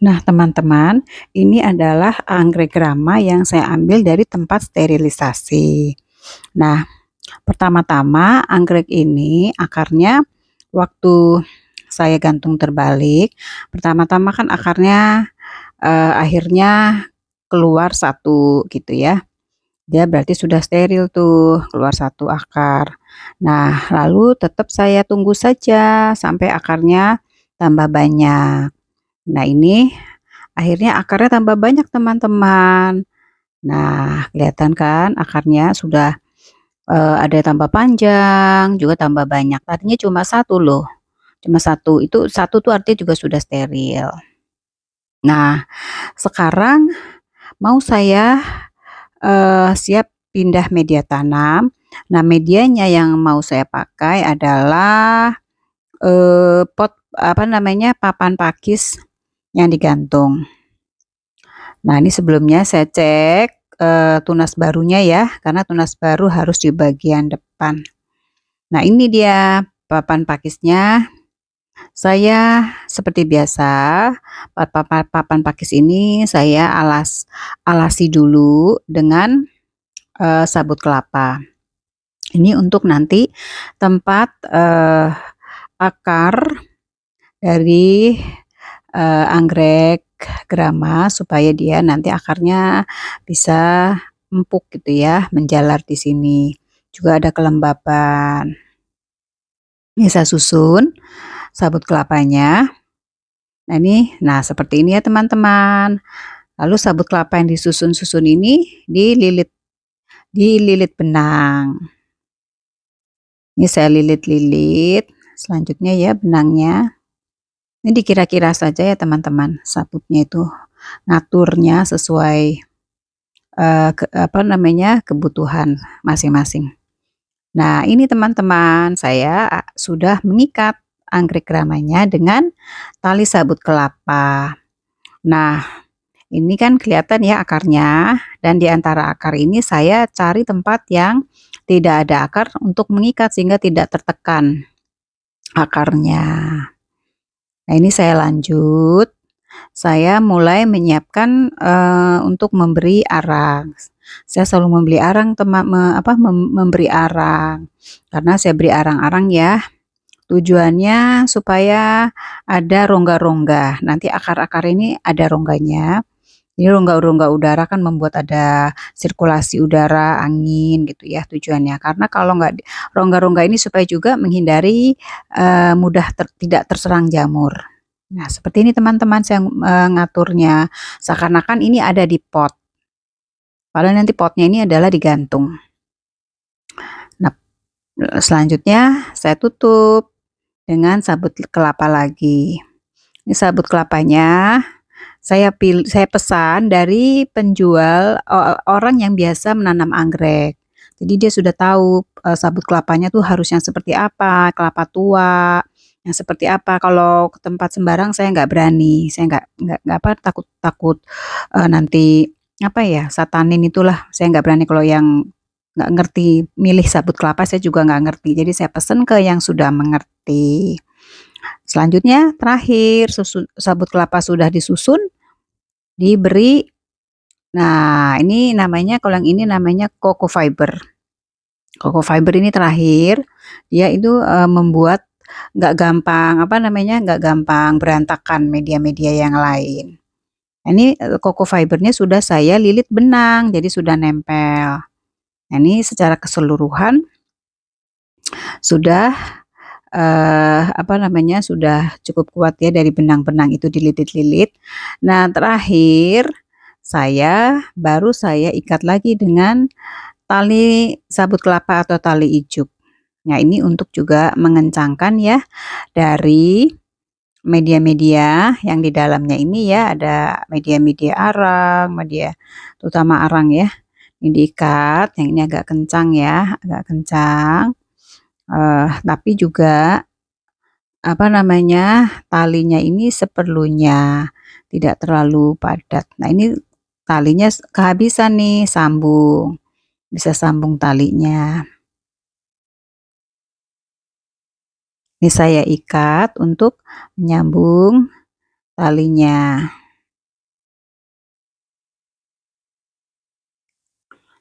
Nah, teman-teman, ini adalah anggrek rama yang saya ambil dari tempat sterilisasi. Nah, pertama-tama anggrek ini akarnya waktu saya gantung terbalik, pertama-tama kan akarnya akhirnya keluar satu gitu ya. Dia berarti sudah steril tuh, keluar satu akar. Nah, lalu tetap saya tunggu saja sampai akarnya tambah banyak. Nah, ini akhirnya akarnya tambah banyak teman-teman. Nah, kelihatan kan akarnya sudah, ada yang tambah panjang, juga tambah banyak. Tadinya cuma satu loh, cuma satu, itu satu tuh artinya juga sudah steril. Nah, sekarang mau saya, siap pindah media tanam. Nah, medianya yang mau saya pakai adalah, pot apa namanya, papan pakis yang digantung. Nah, ini sebelumnya saya cek, tunas barunya ya, karena tunas baru harus di bagian depan. Nah, ini dia papan pakisnya. Saya seperti biasa, papan pakis ini saya alasi dulu dengan, sabut kelapa. Ini untuk nanti tempat, akar dari, anggrek grama supaya dia nanti akarnya bisa empuk gitu ya, menjalar di sini. Juga ada kelembapan. Ini saya susun sabut kelapanya. Nah seperti ini ya teman-teman. Lalu sabut kelapa yang disusun-susun ini dililit benang. Ini saya lilit-lilit, selanjutnya ya benangnya. Ini dikira-kira saja ya teman-teman, sabutnya itu ngaturnya sesuai kebutuhan masing-masing. Nah, ini teman-teman, saya sudah mengikat anggrek ramanya dengan tali sabut kelapa. Nah, ini kan kelihatan ya akarnya, dan di antara akar ini saya cari tempat yang tidak ada akar untuk mengikat sehingga tidak tertekan akarnya. Nah, ini saya lanjut. Saya mulai menyiapkan, untuk memberi arang. Saya selalu membeli arang memberi arang, karena saya beri arang-arang ya, tujuannya supaya ada rongga-rongga, nanti akar-akar ini ada rongganya. Ini rongga-rongga udara kan membuat ada sirkulasi udara, angin gitu ya tujuannya. Karena kalau nggak rongga-rongga ini supaya juga menghindari, mudah tidak terserang jamur. Nah, seperti ini teman-teman saya, ngaturnya, seakan-akan ini ada di pot, padahal nanti potnya ini adalah digantung. Nah, selanjutnya saya tutup dengan sabut kelapa lagi. Ini sabut kelapanya saya pesan dari penjual, orang yang biasa menanam anggrek. Jadi dia sudah tahu, sabut kelapanya tuh harus yang seperti apa, kelapa tua, yang seperti apa. Kalau ke tempat sembarang saya nggak berani, saya nggak takut takut, nanti apa ya, satanin itulah, saya nggak berani kalau yang nggak ngerti milih sabut kelapa, saya juga nggak ngerti. Jadi saya pesen ke yang sudah mengerti. Selanjutnya terakhir sabut kelapa sudah disusun, diberi. Nah, ini namanya kalau yang ini namanya coco fiber. Coco fiber ini terakhir, dia itu, membuat nggak gampang, nggak gampang berantakan media-media yang lain. Nah, ini, coco fibernya sudah saya lilit benang, jadi sudah nempel. Nah, ini secara keseluruhan sudah, sudah cukup kuat ya dari benang-benang itu dililit-lilit. Nah, terakhir baru saya ikat lagi dengan tali sabut kelapa atau tali ijuk. Nah, ini untuk juga mengencangkan ya dari media-media yang di dalamnya ini ya, ada media-media arang, media terutama arang ya. Ini diikat, yang ini agak kencang ya, agak kencang. Tapi juga talinya ini seperlunya, tidak terlalu padat. Nah, ini talinya kehabisan nih, bisa sambung talinya. Ini saya ikat untuk menyambung talinya.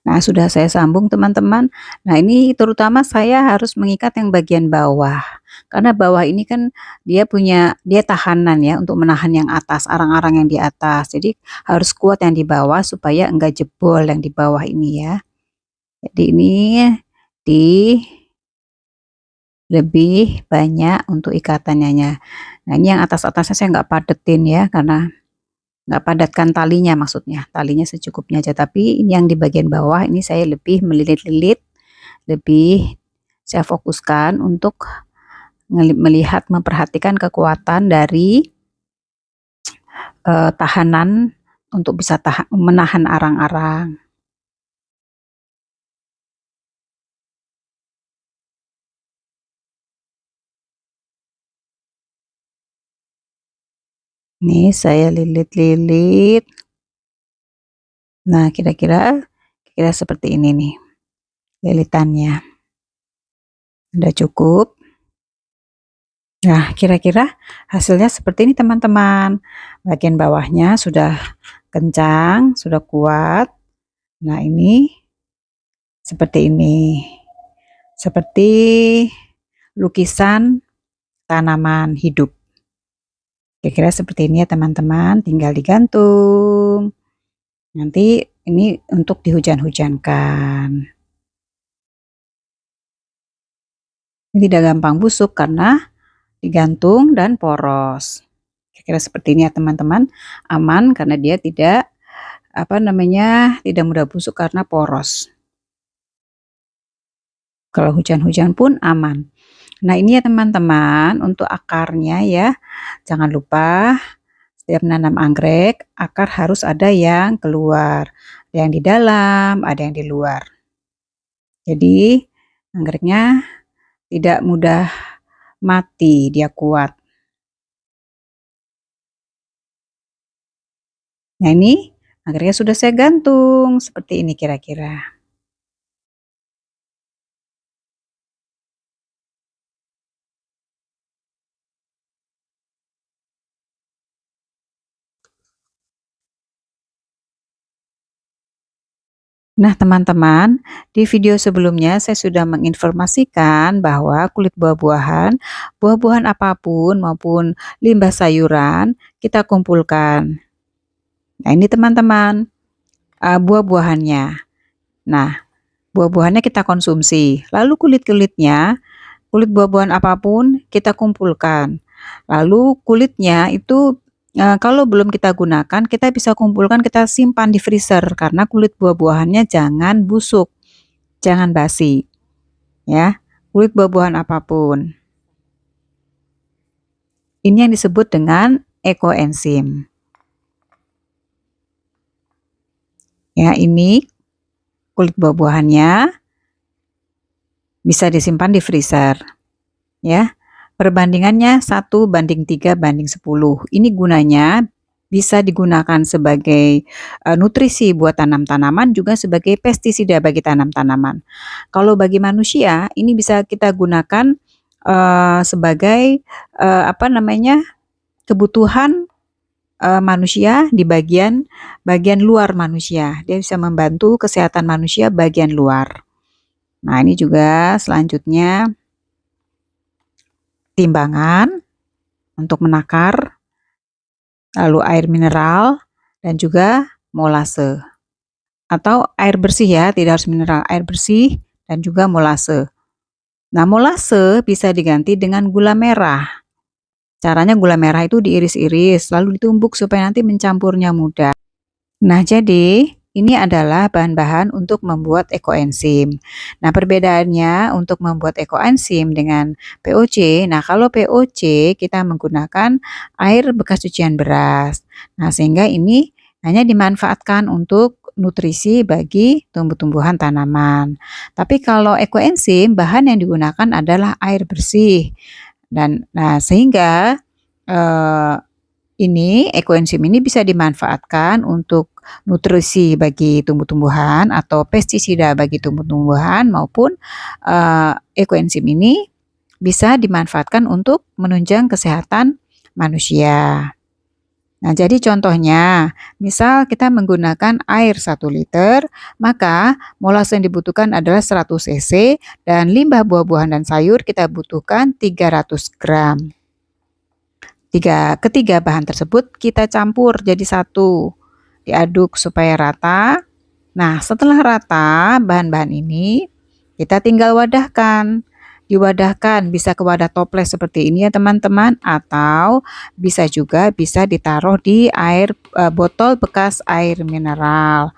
Nah, sudah saya sambung teman-teman. Nah, ini terutama saya harus mengikat yang bagian bawah. Karena bawah ini kan dia tahanan ya untuk menahan yang atas, arang-arang yang di atas. Jadi harus kuat yang di bawah supaya enggak jebol yang di bawah ini ya. Jadi ini di lebih banyak untuk ikatannya. Nah, ini yang atas-atasnya saya nggak padetin ya, karena nggak padatkan talinya maksudnya, talinya secukupnya aja. Tapi ini yang di bagian bawah ini saya lebih melilit-lilit, lebih saya fokuskan untuk melihat, memperhatikan kekuatan dari tahanan untuk bisa menahan arang-arang. Nih saya lilit-lilit. Nah, kira-kira seperti ini nih lilitannya. Udah cukup. Nah, kira-kira hasilnya seperti ini teman-teman. Bagian bawahnya sudah kencang, sudah kuat. Nah, ini seperti ini. Seperti lukisan tanaman hidup. Kira-kira seperti ini ya teman-teman, tinggal digantung. Nanti ini untuk dihujan-hujankan. Ini tidak gampang busuk karena digantung dan poros. Kira-kira seperti ini ya teman-teman, aman karena dia tidak tidak mudah busuk karena poros. Kalau hujan-hujan pun aman. Nah, ini ya teman-teman untuk akarnya ya. Jangan lupa setiap menanam anggrek, akar harus ada yang keluar. Ada yang di dalam, ada yang di luar. Jadi anggreknya tidak mudah mati, dia kuat. Nah, ini anggreknya sudah saya gantung seperti ini kira-kira. Nah, teman-teman, di video sebelumnya saya sudah menginformasikan bahwa kulit buah-buahan, buah-buahan apapun maupun limbah sayuran kita kumpulkan. Nah, ini teman-teman, buah-buahannya. Nah, buah-buahannya kita konsumsi, lalu kulit-kulitnya, kulit buah-buahan apapun kita kumpulkan. Lalu kulitnya itu, kalau belum kita gunakan, kita bisa kumpulkan, kita simpan di freezer karena kulit buah-buahannya jangan busuk, jangan basi, ya. Kulit buah-buahan apapun. Ini yang disebut dengan ekoenzim. Ya, ini kulit buah-buahannya bisa disimpan di freezer, ya. Perbandingannya 1:3:10. Ini gunanya bisa digunakan sebagai nutrisi buat tanam-tanaman, juga sebagai pestisida bagi tanam-tanaman. Kalau bagi manusia, ini bisa kita gunakan sebagai kebutuhan manusia di bagian luar manusia. Dia bisa membantu kesehatan manusia bagian luar. Nah, ini juga selanjutnya timbangan untuk menakar, lalu air mineral dan juga molase. Atau air bersih ya, tidak harus mineral, air bersih dan juga molase. Nah, molase bisa diganti dengan gula merah. Caranya gula merah itu diiris-iris, lalu ditumbuk supaya nanti mencampurnya mudah. Nah, jadi ini adalah bahan-bahan untuk membuat ekoenzim. Nah, perbedaannya untuk membuat ekoenzim dengan POC, nah kalau POC kita menggunakan air bekas cucian beras. Nah, sehingga ini hanya dimanfaatkan untuk nutrisi bagi tumbuh-tumbuhan tanaman. Tapi kalau ekoenzim, bahan yang digunakan adalah air bersih. Dan sehingga ini ekoenzim ini bisa dimanfaatkan untuk nutrisi bagi tumbuh-tumbuhan atau pestisida bagi tumbuh-tumbuhan, maupun ekoenzim ini bisa dimanfaatkan untuk menunjang kesehatan manusia. Nah, jadi contohnya, misal kita menggunakan air 1 liter, maka molase yang dibutuhkan adalah 100 cc dan limbah buah-buahan dan sayur kita butuhkan 300 gram. Ketiga bahan tersebut kita campur jadi satu, diaduk supaya rata. Nah, setelah rata bahan-bahan ini, kita tinggal wadahkan. Diwadahkan bisa ke wadah toples seperti ini ya teman-teman, atau bisa ditaruh di botol bekas air mineral.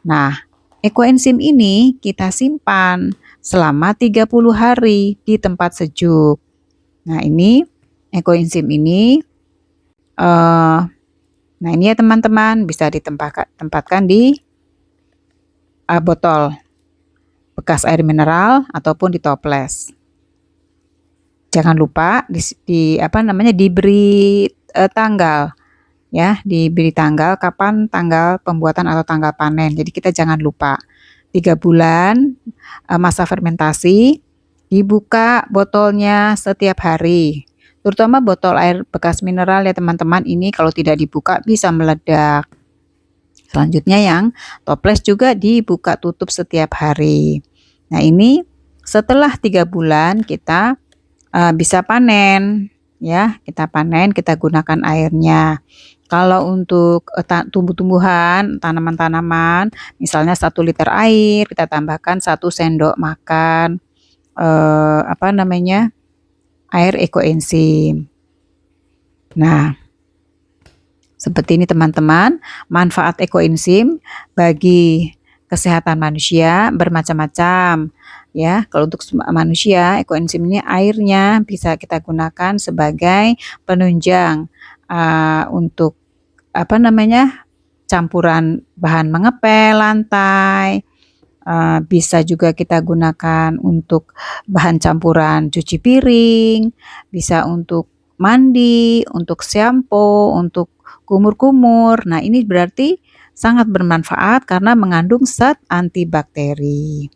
Nah, ekoenzim ini kita simpan selama 30 hari di tempat sejuk. Nah, ini ekoenzim ini nah ini ya teman-teman, bisa ditempatkan di botol bekas air mineral ataupun di toples. Jangan lupa diberi tanggal ya, diberi tanggal kapan tanggal pembuatan atau tanggal panen. Jadi kita jangan lupa 3 bulan masa fermentasi, dibuka botolnya setiap hari. Terutama botol air bekas mineral ya teman-teman, ini kalau tidak dibuka bisa meledak. Selanjutnya yang toples juga dibuka tutup setiap hari. Nah, ini setelah 3 bulan kita bisa panen ya, kita panen, kita gunakan airnya. Kalau untuk tumbuh-tumbuhan, tanaman-tanaman, misalnya 1 liter air kita tambahkan 1 sendok makan air ekoenzim. Nah, seperti ini teman-teman, manfaat ekoenzim bagi kesehatan manusia bermacam-macam ya. Kalau untuk manusia, ekoenzim ini airnya bisa kita gunakan sebagai penunjang untuk campuran bahan mengepel lantai. Bisa juga kita gunakan untuk bahan campuran cuci piring, bisa untuk mandi, untuk sampo, untuk kumur-kumur. Nah, ini berarti sangat bermanfaat karena mengandung zat antibakteri.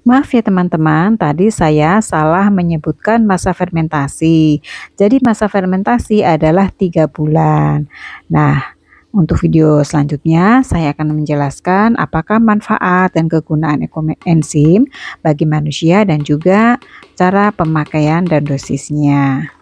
Maaf ya teman-teman, tadi saya salah menyebutkan masa fermentasi. Jadi masa fermentasi adalah 3 bulan. Nah, untuk video selanjutnya saya akan menjelaskan apakah manfaat dan kegunaan ekoenzim bagi manusia dan juga cara pemakaian dan dosisnya.